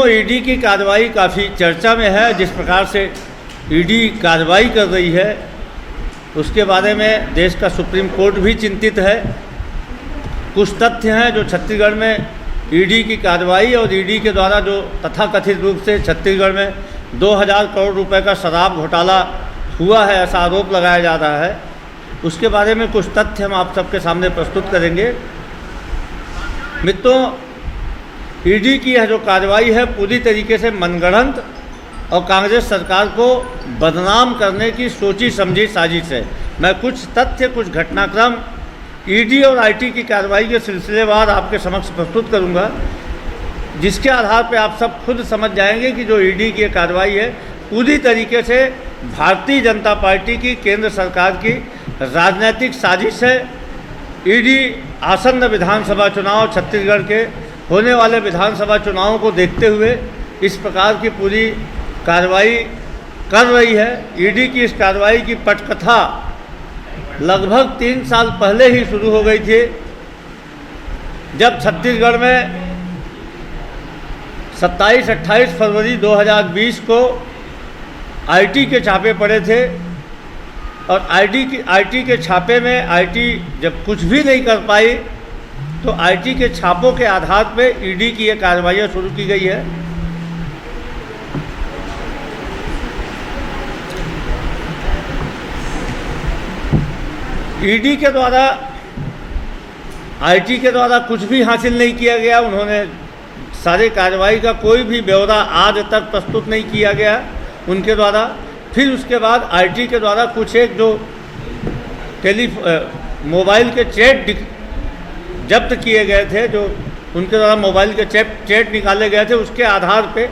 ED की कार्रवाई काफ़ी चर्चा में है। जिस प्रकार से ईडी कार्रवाई कर रही है उसके बारे में देश का सुप्रीम कोर्ट भी चिंतित है। कुछ तथ्य हैं जो छत्तीसगढ़ में ईडी की कार्रवाई और ईडी के द्वारा जो तथाकथित रूप से छत्तीसगढ़ में 2000 करोड़ रुपए का शराब घोटाला हुआ है, ऐसा आरोप लगाया जा रहा है। उसके बारे में कुछ तथ्य हम आप सबके सामने प्रस्तुत करेंगे। मित्रों, ईडी की यह जो कार्रवाई है पूरी तरीके से मनगढ़ंत और कांग्रेस सरकार को बदनाम करने की सोची समझी साजिश है। मैं कुछ तथ्य, कुछ घटनाक्रम ईडी और आईटी की कार्रवाई के सिलसिलेवार आपके समक्ष प्रस्तुत करूंगा, जिसके आधार पर आप सब खुद समझ जाएंगे कि जो ईडी की कार्रवाई है पूरी तरीके से भारतीय जनता पार्टी की, केंद्र सरकार की राजनीतिक साजिश है। ईडी आसन्न विधानसभा चुनाव, छत्तीसगढ़ के होने वाले विधानसभा चुनावों को देखते हुए इस प्रकार की पूरी कार्रवाई कर रही है। ईडी की इस कार्रवाई की पटकथा लगभग 3 साल पहले ही शुरू हो गई थी, जब छत्तीसगढ़ में 27-28 फरवरी 2020 को आईटी के छापे पड़े थे। और आईटी के छापे में आईटी जब कुछ भी नहीं कर पाई तो आईटी के छापों के आधार पर ईडी की ये कार्रवाइयाँ शुरू की गई है। ईडी के द्वारा आईटी के द्वारा कुछ भी हासिल नहीं किया गया। उन्होंने सारे कार्रवाई का कोई भी ब्यौरा आज तक प्रस्तुत नहीं किया गया उनके द्वारा। फिर उसके बाद आईटी के द्वारा कुछ एक जो मोबाइल के चैट जब्त किए गए थे, जो उनके द्वारा मोबाइल के चैट निकाले गए थे, उसके आधार पे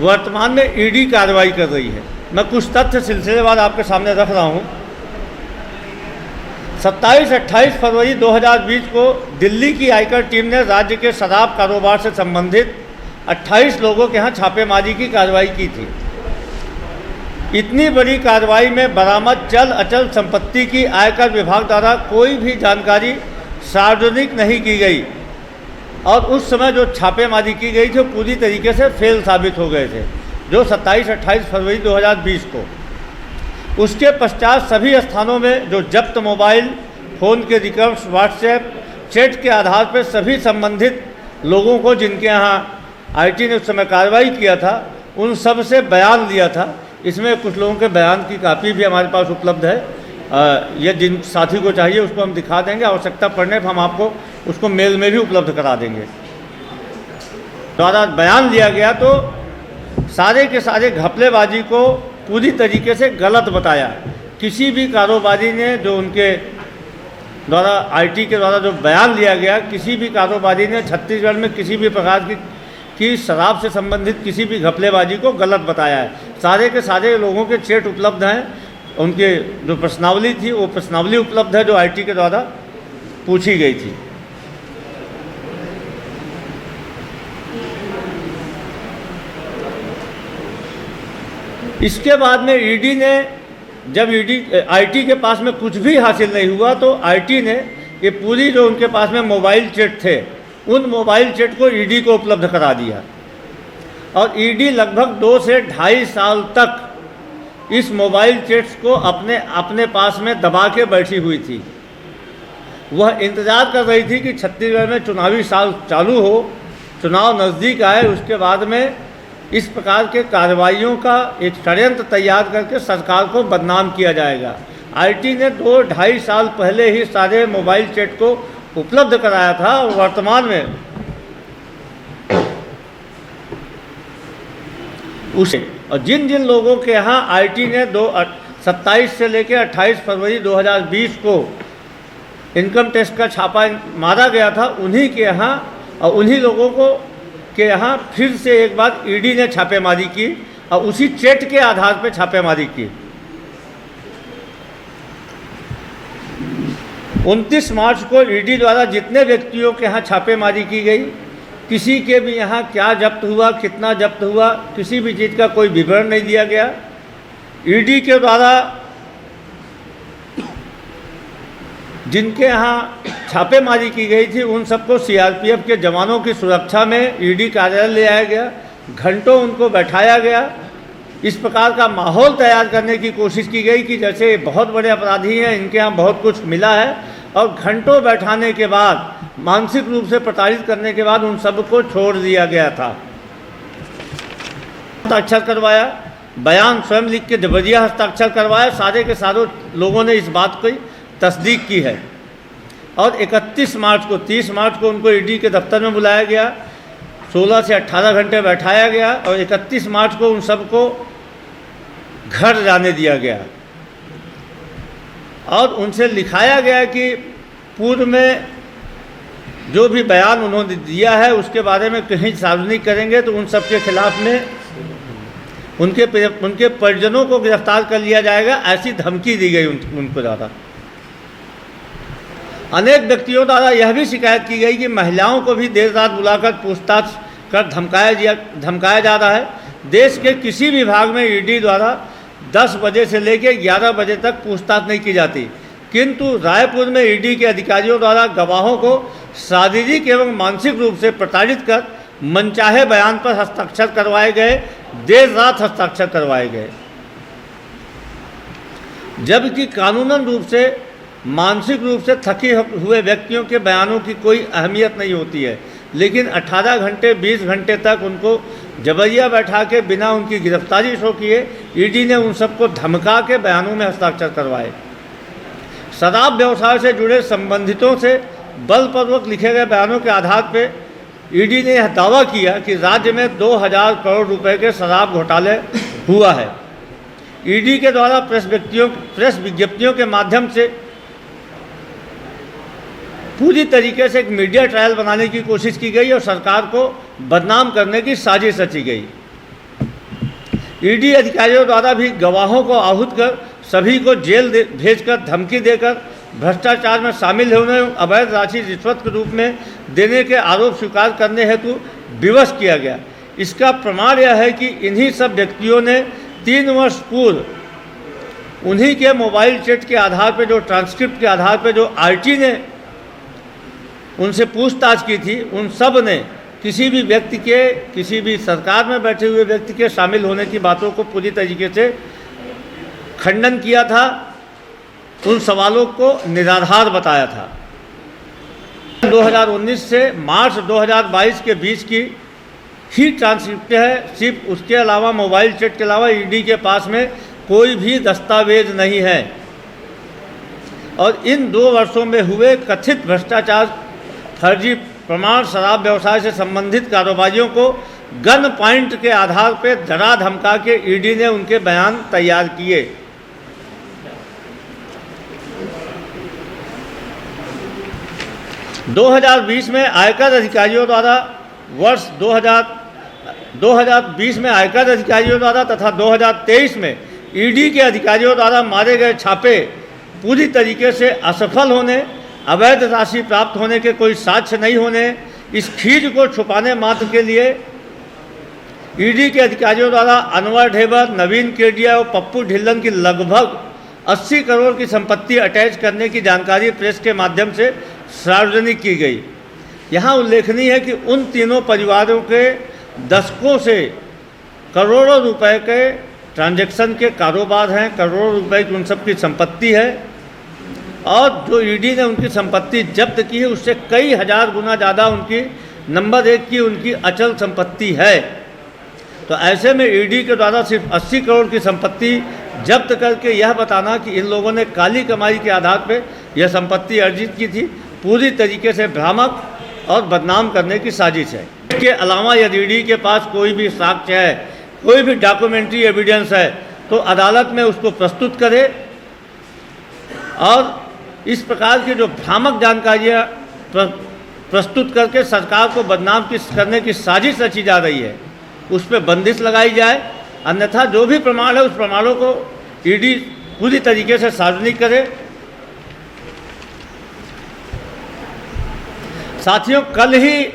वर्तमान में ईडी कार्रवाई कर रही है। मैं कुछ तथ्य सिलसिलेवार आपके सामने रख रहा हूँ। 27-28 फरवरी 2020 को दिल्ली की आयकर टीम ने राज्य के शराब कारोबार से संबंधित 28 लोगों के यहाँ छापेमारी की कार्रवाई की थी। इतनी बड़ी कार्रवाई में बरामद चल अचल संपत्ति की आयकर विभाग द्वारा कोई भी जानकारी सार्वजनिक नहीं की गई और उस समय जो छापेमारी की गई थी पूरी तरीके से फेल साबित हो गए थे, जो 27-28 फरवरी 2020 को। उसके पश्चात सभी स्थानों में जो जब्त मोबाइल फ़ोन के रिकॉर्ड्स, व्हाट्सएप चैट के आधार पर सभी संबंधित लोगों को जिनके यहाँ आईटी ने उस समय कार्रवाई किया था उन सब से बयान लिया था। इसमें कुछ लोगों के बयान की कापी भी हमारे पास उपलब्ध है। ये जिन साथी को चाहिए उसको हम दिखा देंगे, आवश्यकता पड़ने पर हम आपको उसको मेल में भी उपलब्ध करा देंगे। द्वारा बयान लिया गया तो सारे के सारे घपलेबाजी को पूरी तरीके से गलत बताया। किसी भी कारोबारी ने जो उनके द्वारा आईटी के द्वारा जो बयान लिया गया, किसी भी कारोबारी ने छत्तीसगढ़ में किसी भी प्रकार की शराब से संबंधित किसी भी घपलेबाजी को गलत बताया है। सारे के सारे लोगों के चैट उपलब्ध हैं, उनके जो प्रश्नावली थी वो प्रश्नावली उपलब्ध है जो आईटी के द्वारा पूछी गई थी। इसके बाद में ईडी ने, जब आईटी के पास में कुछ भी हासिल नहीं हुआ तो आईटी ने ये पूरी जो उनके पास में मोबाइल चैट थे उन मोबाइल चैट को ईडी को उपलब्ध करा दिया। और ईडी लगभग 2 से 2.5 साल तक इस मोबाइल चैट्स को अपने पास में दबा के बैठी हुई थी। वह इंतज़ार कर रही थी कि छत्तीसगढ़ में चुनावी साल चालू हो, चुनाव नज़दीक आए, उसके बाद में इस प्रकार के कार्रवाइयों का एक षड्यंत्र तैयार करके सरकार को बदनाम किया जाएगा। आईटी ने 2-2.5 साल पहले ही सारे मोबाइल चैट को उपलब्ध कराया था और वर्तमान में उसे और जिन जिन लोगों के यहाँ आईटी ने 27 से लेकर 28 फरवरी 2020 को इनकम टैक्स का छापा मारा गया था, उन्हीं के यहाँ और उन्हीं लोगों के यहाँ फिर से एक बार ईडी ने छापेमारी की और उसी चैट के आधार पर छापेमारी की। 29 मार्च को ईडी द्वारा जितने व्यक्तियों के यहाँ छापेमारी की गई, किसी के भी यहाँ क्या जब्त हुआ, कितना जब्त हुआ, किसी भी चीज़ का कोई विवरण नहीं दिया गया। ईडी के द्वारा जिनके यहाँ छापेमारी की गई थी उन सबको सीआरपीएफ के जवानों की सुरक्षा में ईडी कार्यालय ले आया गया, घंटों उनको बैठाया गया। इस प्रकार का माहौल तैयार करने की कोशिश की गई कि जैसे ये बहुत बड़े अपराधी हैं, इनके यहाँ बहुत कुछ मिला है, और घंटों बैठाने के बाद, मानसिक रूप से प्रताड़ित करने के बाद उन सबको छोड़ दिया गया था। हस्ताक्षर करवाया, बयान स्वयं लिख के जबरिया हस्ताक्षर करवाया। सारे के सारे लोगों ने इस बात की तस्दीक की है। और 31 मार्च को 30 मार्च को उनको ईडी के दफ्तर में बुलाया गया, 16 से 18 घंटे बैठाया गया और 31 मार्च को उन सबको घर जाने दिया गया। और उनसे लिखाया गया कि पूर्व में जो भी बयान उन्होंने दिया है उसके बारे में कहीं सार्वजनिक करेंगे तो उन सब के खिलाफ में उनके परिजनों को गिरफ्तार कर लिया जाएगा, ऐसी धमकी दी गई उनको ज़्यादा। अनेक व्यक्तियों द्वारा यह भी शिकायत की गई कि महिलाओं को भी देर रात बुलाकर पूछताछ कर धमकाया जा रहा है। देश के किसी भी भाग में ईडी द्वारा 10 बजे से लेकर 11 बजे तक पूछताछ नहीं की जाती, किंतु रायपुर में ईडी के अधिकारियों द्वारा गवाहों को शारीरिक एवं मानसिक रूप से प्रताड़ित कर मनचाहे बयान पर हस्ताक्षर करवाए गए, देर रात हस्ताक्षर करवाए गए। जबकि कानूनन रूप से मानसिक रूप से थके हुए व्यक्तियों के बयानों की कोई अहमियत नहीं होती है, लेकिन 18 घंटे 20 घंटे तक उनको जबरिया बैठा के बिना उनकी गिरफ्तारी शो किए ईडी ने उन सबको धमका के बयानों में हस्ताक्षर करवाए। शराब व्यवसाय से जुड़े संबंधितों से बलपूर्वक लिखे गए बयानों के आधार पर ईडी ने यह दावा किया कि राज्य में 2000 करोड़ रुपए के शराब घोटाले हुआ है। ईडी के द्वारा प्रेस विज्ञप्तियों के माध्यम से पूरी तरीके से एक मीडिया ट्रायल बनाने की कोशिश की गई और सरकार को बदनाम करने की साजिश रची गई। ईडी अधिकारियों द्वारा भी गवाहों को आहूत कर सभी को जेल भेजकर धमकी देकर भ्रष्टाचार में शामिल होने, अवैध राशि रिश्वत के रूप में देने के आरोप स्वीकार करने हेतु विवश किया गया। इसका प्रमाण यह है कि इन्हीं सब व्यक्तियों ने 3 वर्ष पूर्व उन्हीं के मोबाइल चैट के आधार पर, जो ट्रांसक्रिप्ट के आधार पर जो आरटी ने उनसे पूछताछ की थी, उन सब ने किसी भी व्यक्ति के, किसी भी सरकार में बैठे हुए व्यक्ति के शामिल होने की बातों को पूरी तरीके से खंडन किया था, उन सवालों को निराधार बताया था। 2019 से मार्च 2022 के बीच की ही ट्रांसक्रिप्ट है, सिर्फ उसके अलावा मोबाइल चैट के अलावा ईडी के पास में कोई भी दस्तावेज नहीं है। और इन 2 वर्षों में हुए कथित भ्रष्टाचार, फर्जी प्रमाण, शराब व्यवसाय से संबंधित कारोबारियों को गन पॉइंट के आधार पर डरा धमका के ईडी ने उनके बयान तैयार किए। – 2020 में आयकर अधिकारियों द्वारा वर्ष 2020 में आयकर अधिकारियों द्वारा तथा 2023 में ईडी के अधिकारियों द्वारा मारे गए छापे पूरी तरीके से असफल होने, अवैध राशि प्राप्त होने के कोई साक्ष्य नहीं होने, इस खीज को छुपाने मात्र के लिए ईडी के अधिकारियों द्वारा अनवर ढेबर, नवीन केडिया और पप्पू ढिल्लन की लगभग 80 करोड़ की संपत्ति अटैच करने की जानकारी प्रेस के माध्यम से सार्वजनिक की गई। यहाँ उल्लेखनीय है कि उन तीनों परिवारों के दशकों से करोड़ों रुपए के ट्रांजैक्शन के कारोबार हैं, करोड़ों रुपए की उन सब की संपत्ति है, और जो ईडी ने उनकी संपत्ति जब्त की है उससे कई हजार गुना ज़्यादा उनकी नंबर 1 की उनकी अचल संपत्ति है। तो ऐसे में ईडी के द्वारा सिर्फ 80 करोड़ की संपत्ति जब्त करके यह बताना कि इन लोगों ने काली कमाई के आधार पर यह संपत्ति अर्जित की थी, पूरी तरीके से भ्रामक और बदनाम करने की साजिश है। इसके अलावा यदि ईडी के पास कोई भी साक्ष्य है, कोई भी डॉक्यूमेंट्री एविडेंस है, तो अदालत में उसको प्रस्तुत करे। और इस प्रकार की जो भ्रामक जानकारियाँ प्रस्तुत करके सरकार को बदनाम करने की साजिश रची जा रही है, उस पर बंदिश लगाई जाए, अन्यथा जो भी प्रमाण है उस प्रमाणों को ईडी पूरी तरीके से सार्वजनिक करे। साथियों, कल ही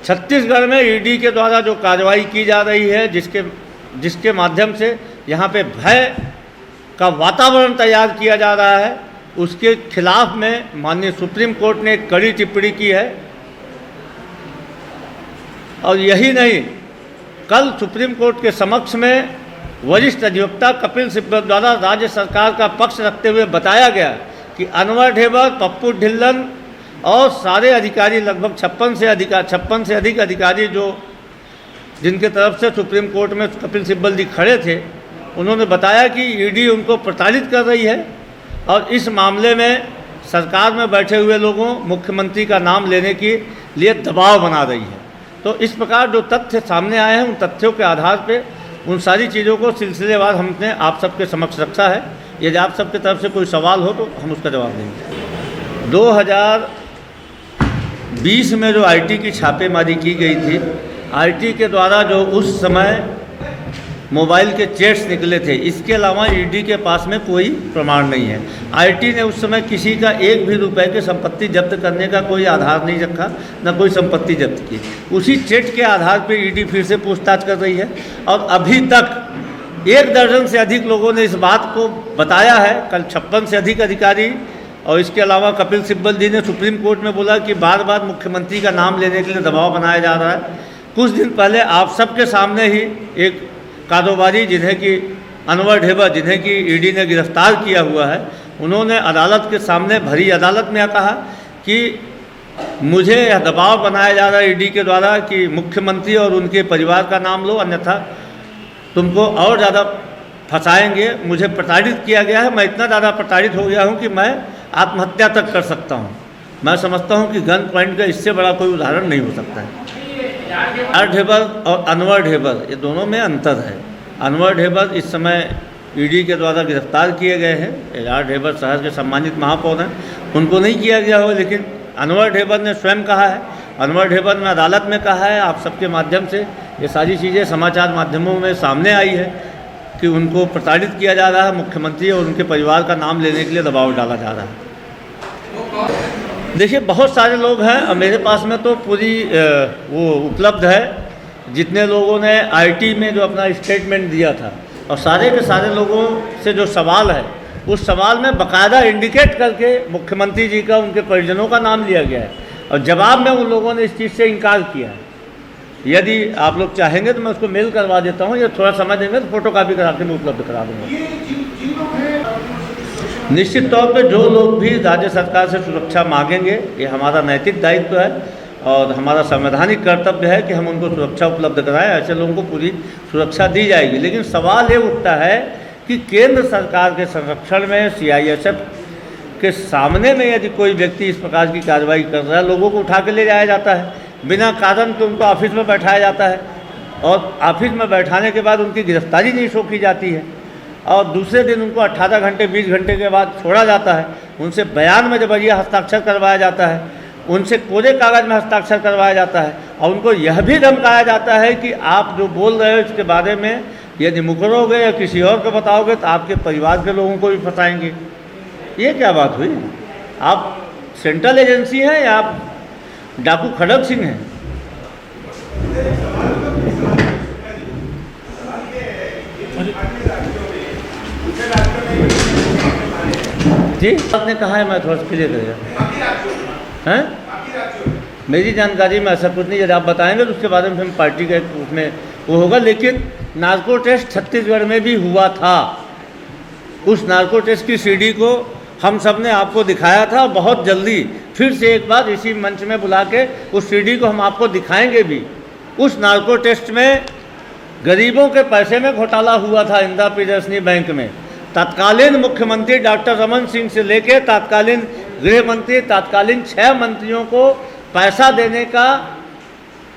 छत्तीसगढ़ में ईडी के द्वारा जो कार्रवाई की जा रही है, जिसके माध्यम से यहाँ पे भय का वातावरण तैयार किया जा रहा है, उसके खिलाफ में माननीय सुप्रीम कोर्ट ने एक कड़ी टिप्पणी की है। और यही नहीं, कल सुप्रीम कोर्ट के समक्ष में वरिष्ठ अधिवक्ता कपिल सिब्बल द्वारा राज्य सरकार का पक्ष रखते हुए बताया गया कि अनवर ढेबर, पप्पू ढिल्लन और सारे अधिकारी, लगभग 56 से अधिक अधिकारी जो जिनके तरफ से सुप्रीम कोर्ट में कपिल सिब्बल जी खड़े थे, उन्होंने बताया कि ईडी उनको प्रताड़ित कर रही है और इस मामले में सरकार में बैठे हुए लोगों, मुख्यमंत्री का नाम लेने के लिए दबाव बना रही है। तो इस प्रकार जो तथ्य सामने आए हैं, उन तथ्यों के आधार पे उन सारी चीज़ों को सिलसिलेवार हमने आप सबके समक्ष रखा है। यदि आप सबकी तरफ से कोई सवाल हो तो हम उसका जवाब देंगे। 2020 में जो आईटी की छापेमारी की गई थी, आईटी के द्वारा जो उस समय मोबाइल के चैट्स निकले थे, इसके अलावा ईडी के पास में कोई प्रमाण नहीं है। आईटी ने उस समय किसी का एक भी रुपए की संपत्ति जब्त करने का कोई आधार नहीं रखा, न कोई संपत्ति जब्त की। उसी चैट के आधार पर ईडी फिर से पूछताछ कर रही है और अभी तक 1 दर्जन से अधिक लोगों ने इस बात को बताया है। कल 56 से अधिक अधिकारी और इसके अलावा कपिल सिब्बल जी ने सुप्रीम कोर्ट में बोला कि बार बार मुख्यमंत्री का नाम लेने के लिए दबाव बनाया जा रहा है। कुछ दिन पहले आप सबके सामने ही एक कारोबारी, जिन्हें कि अनवर ढेबर, जिन्हें कि ईडी ने गिरफ्तार किया हुआ है, उन्होंने अदालत के सामने, भरी अदालत में कहा कि मुझे यह दबाव बनाया जा रहा है ईडी के द्वारा कि मुख्यमंत्री और उनके परिवार का नाम लो, अन्यथा तुमको और ज़्यादा फंसाएंगे। मुझे प्रताड़ित किया गया है, मैं इतना ज़्यादा प्रताड़ित हो गया हूँ कि मैं आत्महत्या तक कर सकता हूँ। मैं समझता हूँ कि गन पॉइंट का इससे बड़ा कोई उदाहरण नहीं हो सकता है। ढेबर और अनवर ढेबर, ये दोनों में अंतर है। अनवर ढेबर इस समय ईडी के द्वारा गिरफ्तार किए गए हैं। आर ढेबर शहर के सम्मानित महापौर हैं, उनको नहीं किया गया हो, लेकिन अनवर ढेबर ने स्वयं कहा है, अनवर ढेबर ने अदालत में कहा है, आप सबके माध्यम से ये सारी चीज़ें समाचार माध्यमों में सामने आई है कि उनको प्रताड़ित किया जा रहा है, मुख्यमंत्री और उनके परिवार का नाम लेने के लिए दबाव डाला जा रहा है। देखिए, बहुत सारे लोग हैं और मेरे पास में तो पूरी वो उपलब्ध है, जितने लोगों ने आईटी में जो अपना स्टेटमेंट दिया था, और सारे के सारे लोगों से जो सवाल है, उस सवाल में बाकायदा इंडिकेट करके मुख्यमंत्री जी का, उनके परिजनों का नाम लिया गया है और जवाब में उन लोगों ने इस चीज़ से इनकार किया है। यदि आप लोग चाहेंगे तो मैं उसको मेल करवा देता हूँ, या थोड़ा समय देंगे तो फोटोकॉपी करा के मैं उपलब्ध करा दूँगा। निश्चित तौर पे जो लोग भी राज्य सरकार से सुरक्षा मांगेंगे, ये हमारा नैतिक दायित्व है और हमारा संवैधानिक कर्तव्य है कि हम उनको सुरक्षा उपलब्ध कराएं। ऐसे लोगों को पूरी सुरक्षा दी जाएगी। लेकिन सवाल ये उठता है कि केंद्र सरकार के संरक्षण में सीआईएसएफ के सामने में यदि कोई व्यक्ति इस प्रकार की कार्रवाई कर रहा है, लोगों को उठा के ले जाया जाता है, बिना कारण के उनको ऑफिस में बैठाया जाता है और ऑफिस में बैठाने के बाद उनकी गिरफ्तारी नहीं शो की जाती है और दूसरे दिन उनको 18 घंटे 20 घंटे के बाद छोड़ा जाता है। उनसे बयान में जबरिया हस्ताक्षर करवाया जाता है, उनसे कोरे कागज़ में हस्ताक्षर करवाया जाता है और उनको यह भी धमकाया जाता है कि आप जो बोल रहे हो इसके बारे में यदि मुकरोगे या किसी और को बताओगे तो आपके परिवार के लोगों को भी फंसाएंगे। ये क्या बात हुई? आप सेंट्रल एजेंसी हैं या आप डाकू खड़ग सिंह हैं? जी, आपने कहा है, मैं थोड़ा सा क्लियर करेगा हैं। मेरी जानकारी में ऐसा कुछ नहीं, यदि आप बताएंगे तो उसके बारे में हम पार्टी के उसमें वो होगा। लेकिन नार्को टेस्ट छत्तीसगढ़ में भी हुआ था। उस नार्को टेस्ट की सीडी को हम सब ने आपको दिखाया था। बहुत जल्दी फिर से एक बार इसी मंच में बुला के उस सीडी को हम आपको दिखाएंगे भी। उस नार्को टेस्ट में गरीबों के पैसे में घोटाला हुआ था इंदिरा प्रियदर्शनी बैंक में। तत्कालीन मुख्यमंत्री डॉक्टर रमन सिंह से लेकर तत्कालीन गृह मंत्री, तत्कालीन 6 मंत्रियों को पैसा देने का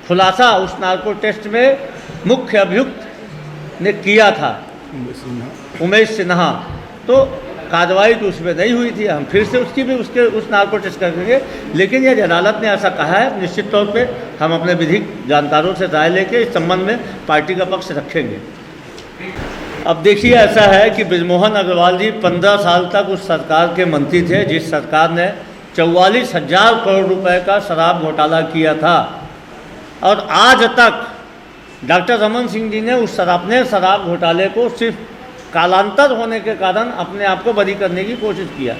खुलासा उस नार्को टेस्ट में मुख्य अभियुक्त ने किया था, उमेश सिन्हा। तो कार्रवाई तो उसमें नहीं हुई थी। हम फिर से उसकी भी उस नार्को टेस्ट करेंगे। लेकिन यदि अदालत ने ऐसा कहा है, निश्चित तौर पे हम अपने विधिक जानकारों से राय लेके इस संबंध में पार्टी का पक्ष रखेंगे। अब देखिए, ऐसा है कि बृजमोहन अग्रवाल जी 15 साल तक उस सरकार के मंत्री थे जिस सरकार ने 44,000 करोड़ रुपए का शराब घोटाला किया था और आज तक डॉक्टर रमन सिंह जी ने उस शराब घोटाले को सिर्फ कालांतर होने के कारण अपने आप को बरी करने की कोशिश किया।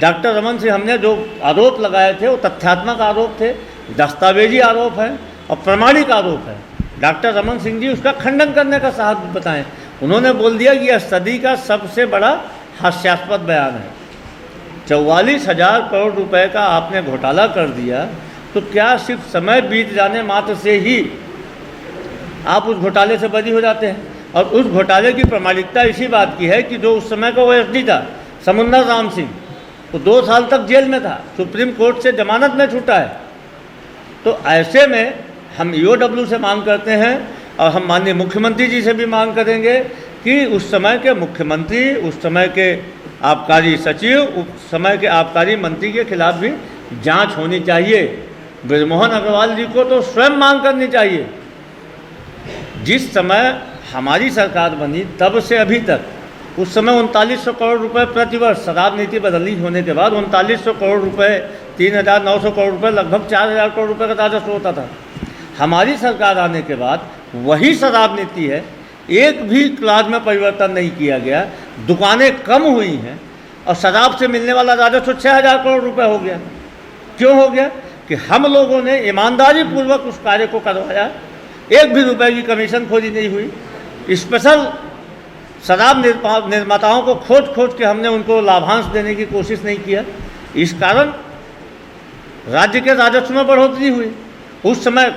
डॉक्टर रमन सिंह हमने जो आरोप लगाए थे वो तथ्यात्मक आरोप थे, दस्तावेजी आरोप हैं और प्रमाणिक आरोप है। डॉक्टर रमन सिंह जी उसका खंडन करने का साहस बताएं। उन्होंने बोल दिया कि यह सदी का सबसे बड़ा हास्यास्पद बयान है। 44,000 करोड़ रुपए का आपने घोटाला कर दिया, तो क्या सिर्फ समय बीत जाने मात्र से ही आप उस घोटाले से बरी हो जाते हैं? और उस घोटाले की प्रामाणिकता इसी बात की है कि जो उस समय का OSD था समुंदर राम सिंह, वो 2 साल तक जेल में था, सुप्रीम कोर्ट से जमानत में छूटा है। तो ऐसे में हम EOW से मांग करते हैं और हम माननीय मुख्यमंत्री जी से भी मांग करेंगे कि उस समय के मुख्यमंत्री, उस समय के आबकारी सचिव, उस समय के आबकारी मंत्री के खिलाफ भी जांच होनी चाहिए। बृजमोहन अग्रवाल जी को तो स्वयं मांग करनी चाहिए। जिस समय हमारी सरकार बनी तब से अभी तक, उस समय 3900 करोड़ रुपए प्रतिवर्ष, शराब नीति बदली होने के बाद 3900 करोड़ रुपए, 3,900 करोड़ रुपए, लगभग 4,000 करोड़ रुपए का राजस्व होता था। हमारी सरकार आने के बाद वही शराब नीति है, एक भी क्लास में परिवर्तन नहीं किया गया, दुकानें कम हुई हैं और शराब से मिलने वाला राजस्व 6,000 करोड़ रुपए हो गया। क्यों हो गया? कि हम लोगों ने ईमानदारी पूर्वक उस कार्य को करवाया, एक भी रुपए की कमीशन खोजी नहीं हुई। स्पेशल शराब निर्माताओं को खोज के हमने उनको लाभांश देने की कोशिश नहीं किया। इस कारण राज्य के राजस्व में बढ़ोतरी हुई। उस समय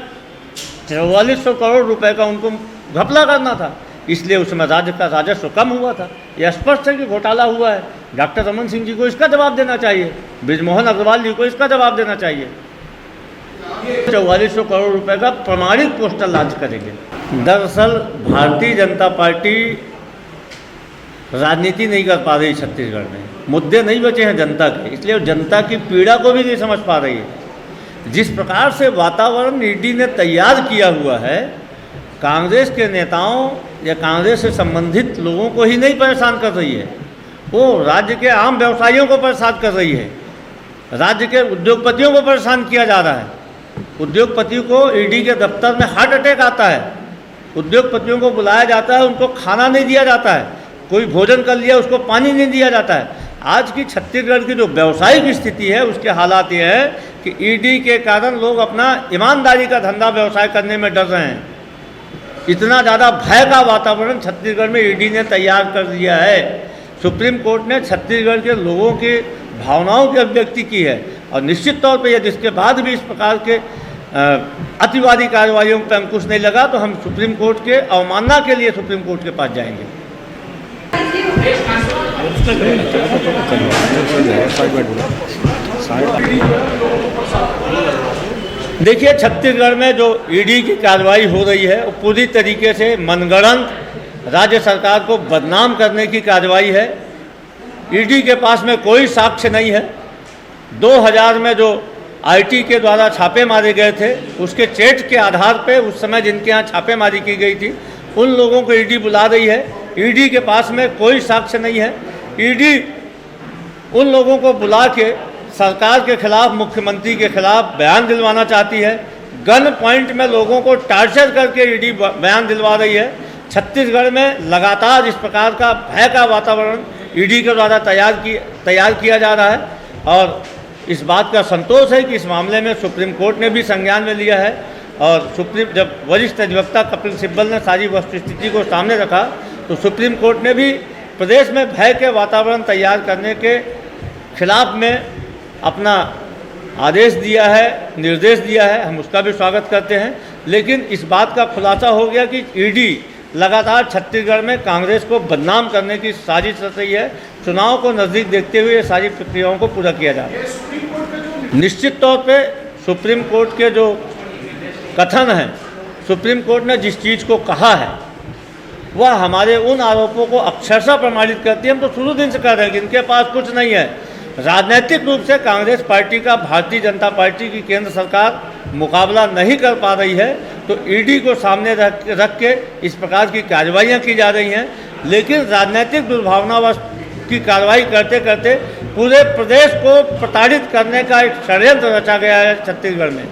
4400 करोड़ रुपए का उनको घपला करना था, इसलिए उस समय राज्य का राजस्व कम हुआ था। यह स्पष्ट है कि घोटाला हुआ है। डॉक्टर रमन सिंह जी को इसका जवाब देना चाहिए, बृजमोहन अग्रवाल जी को इसका जवाब देना चाहिए। 4400 करोड़ रुपए का प्रमाणित पोस्टर लॉन्च करेंगे। दरअसल भारतीय जनता पार्टी राजनीति नहीं कर पा रही छत्तीसगढ़ में, मुद्दे नहीं बचे हैं जनता के, इसलिए जनता की पीड़ा को भी नहीं समझ पा रही है। जिस प्रकार से वातावरण ईडी ने तैयार किया हुआ है, कांग्रेस के नेताओं या कांग्रेस से संबंधित लोगों को ही नहीं परेशान कर रही है, वो राज्य के आम व्यवसायियों को परेशान कर रही है। राज्य के उद्योगपतियों को परेशान किया जा रहा है। उद्योगपतियों को ईडी के दफ्तर में हार्ट अटैक आता है, उद्योगपतियों को बुलाया जाता है, उनको खाना नहीं दिया जाता है, कोई भोजन कर लिया उसको पानी नहीं दिया जाता है। आज की छत्तीसगढ़ की जो व्यावसायिक स्थिति है उसके हालात ये है कि ईडी के कारण लोग अपना ईमानदारी का धंधा व्यवसाय करने में डर रहे हैं। इतना ज़्यादा भय का वातावरण छत्तीसगढ़ में ईडी ने तैयार कर दिया है। सुप्रीम कोर्ट ने छत्तीसगढ़ के लोगों की भावनाओं की अभिव्यक्ति की है और निश्चित तौर पर यदि इसके बाद भी इस प्रकार के अतिवादी कार्रवाइयों पर अंकुश नहीं लगा तो हम सुप्रीम कोर्ट के अवमानना के लिए सुप्रीम कोर्ट के पास जाएंगे। देखिए, छत्तीसगढ़ में जो ईडी की कार्रवाई हो रही है वो पूरी तरीके से मनगढ़ंत राज्य सरकार को बदनाम करने की कार्रवाई है। ईडी के पास में कोई साक्ष्य नहीं है। 2000 में जो आईटी के द्वारा छापे मारे गए थे उसके चेट के आधार पे उस समय जिनके यहाँ छापेमारी की गई थी उन लोगों को ईडी बुला रही है। ईडी के पास में कोई साक्ष्य नहीं है। ईडी उन लोगों को बुला के सरकार के खिलाफ, मुख्यमंत्री के खिलाफ बयान दिलवाना चाहती है। गन पॉइंट में लोगों को टार्चर करके ईडी बयान दिलवा रही है। छत्तीसगढ़ में लगातार इस प्रकार का भय का वातावरण ईडी के द्वारा तैयार किया जा रहा है और इस बात का संतोष है कि इस मामले में सुप्रीम कोर्ट ने भी संज्ञान में लिया है और जब वरिष्ठ अधिवक्ता कपिल सिब्बल ने सारी वस्तुस्थिति को सामने रखा तो सुप्रीम कोर्ट ने भी प्रदेश में भय के वातावरण तैयार करने के खिलाफ में अपना आदेश दिया है, निर्देश दिया है। हम उसका भी स्वागत करते हैं। लेकिन इस बात का खुलासा हो गया कि ईडी लगातार छत्तीसगढ़ में कांग्रेस को बदनाम करने की साजिश रच रही है। चुनाव को नज़दीक देखते हुए ये सारी प्रक्रियाओं को पूरा किया जा रहा है। निश्चित तौर पे सुप्रीम कोर्ट के जो कथन हैं, सुप्रीम कोर्ट ने जिस चीज़ को कहा है वह हमारे उन आरोपों को अक्षरशः प्रमाणित करती है। हम तो शुरू दिन से कह रहे हैं कि इनके पास कुछ नहीं है। राजनीतिक रूप से कांग्रेस पार्टी का भारतीय जनता पार्टी की केंद्र सरकार मुकाबला नहीं कर पा रही है तो ईडी को सामने रख के इस प्रकार की कार्रवाइयाँ की जा रही हैं। लेकिन राजनीतिक दुर्भावनावश की कार्रवाई करते करते पूरे प्रदेश को प्रताड़ित करने का एक षड्यंत्र रचा गया है छत्तीसगढ़ में।